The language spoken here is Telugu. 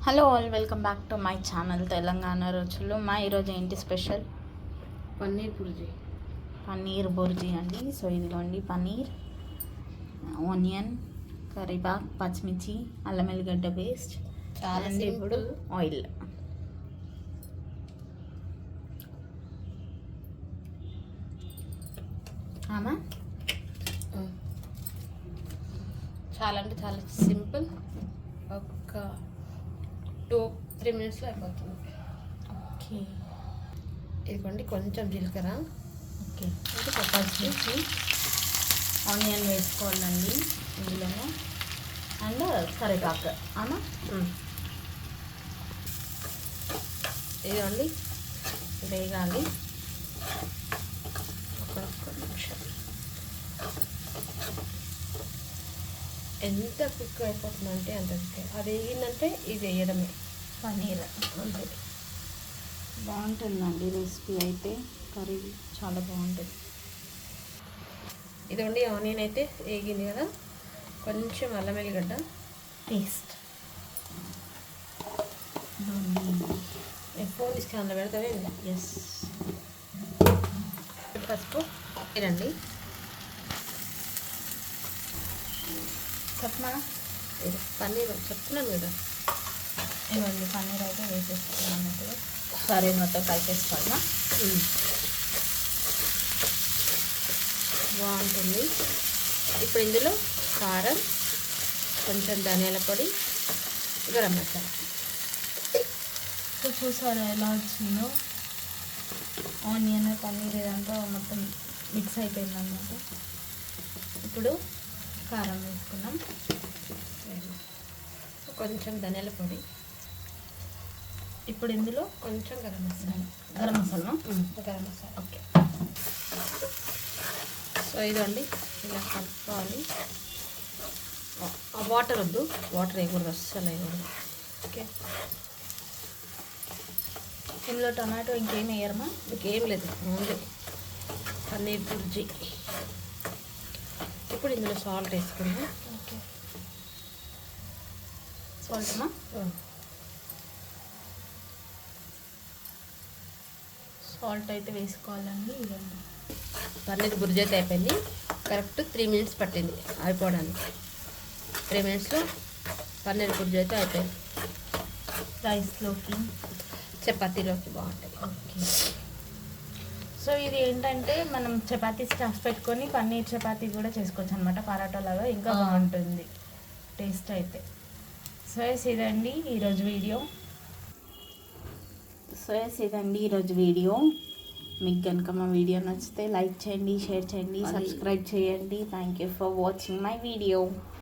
Hello all, welcome back to my channel Telangana రుచులు. మా ఈరోజు ఏంటి స్పెషల్? పన్నీర్ బుర్జీ అండి. సో ఇదిగోండి పన్నీర్, ఆనియన్, కరివేపాకు, పచ్చిమిర్చి, అల్లం వెల్లిగడ్డ పేస్ట్, అండ్ ఇప్పుడు ఆయిల్. ఆమా చాలా అంటే చాలా సింపుల్. ఒక 2-3 మినిట్స్లో అయిపోతుంది. ఓకే ఇదిగోండి కొంచెం జీలకర్ర, ఓకే పచ్చిమిర్చి, ఆనియన్ వేసుకోవాలండి ఇందులోనే, అండ్ కరివేపాకు. ఆమా ఇదిగోండి వేగాలి. ఒక్క నిమిషం. ఎంత కుక్ అయిపోతుందంటే అంత కుక్. అది వేగిందంటే ఇది వేయడమే పన్నీర్. అంతే. బాగుంటుందండి రెసిపీ అయితే, కర్రీ చాలా బాగుంటుంది. ఇదిగోండి ఆనియన్ అయితే వేగింది కదా, కొంచెం అల్లం వెల్లిగడ్డ పేస్ట్. ఫోన్ తీసుకుని అందులో పెడతావే. ఎస్. పసుపు రండి. చెప్పమా. ఇది పన్నీర్ చెప్తున్నాను కదా. ఇవ్వండి పన్నీర్ అయితే వేసేసుకున్నాం. ఇప్పుడు కర్రీ మొత్తం కలిపేసుకోవాలా. బాగుంటుంది. ఇప్పుడు ఇందులో కారం, కొంచెం ధనియాల పొడి, గరం మసాలా. సో చూసారా ఎలా వచ్చిందో? ఆనియన్ పన్నీర్ ఇదంతా మొత్తం మిక్స్ అయిపోయింది అన్నమాట. ఇప్పుడు కారం వేసుకున్నాం, కొంచెం ధనియాల పొడి, ఇప్పుడు ఇందులో కొంచెం గరం మసాలా. గరం మసాలా. గరం మసాలా ఓకే. సో ఇదండి ఇలా కలుపుకోవాలి. వాటర్ వద్దు, వాటర్ వేయకూడదు, అస్సలు వేయకూడదు. ఓకే. ఇందులో టొమాటో ఇంకేం వేయరమా? ఇంకేం లేదు, ఓన్లీ పన్నీర్ బుర్జీ. ఇప్పుడు ఇందులో సాల్ట్ వేసుకుందాం. ఓకే. సాల్ట్మా. సాల్ట్ అయితే వేసుకోవాలండి. ఇదండి పన్నీర్ బుర్జీ అయితే అయిపోయింది. కరెక్ట్ 3 మినిట్స్ పట్టింది అయిపోవడానికి. 3 మినిట్స్లో పన్నీర్ బుర్జీ అయితే అయిపోయింది. రైస్లోకి, చపాతీలోకి బాగుంటుంది. ఓకే. సో ఇది ఏంటంటే మనం చపాతీ స్టఫ్ పెట్టుకొని పన్నీర్ చపాతీ కూడా చేసుకోవచ్చు అనమాట, పరాటా లాగా. ఇంకా బాగుంటుంది టేస్ట్ అయితే. సో ఇదండి ఈరోజు వీడియో. మీకు కనుక మా వీడియో నచ్చితే లైక్ చేయండి, షేర్ చేయండి, సబ్స్క్రైబ్ చేయండి. Thank you for watching my video.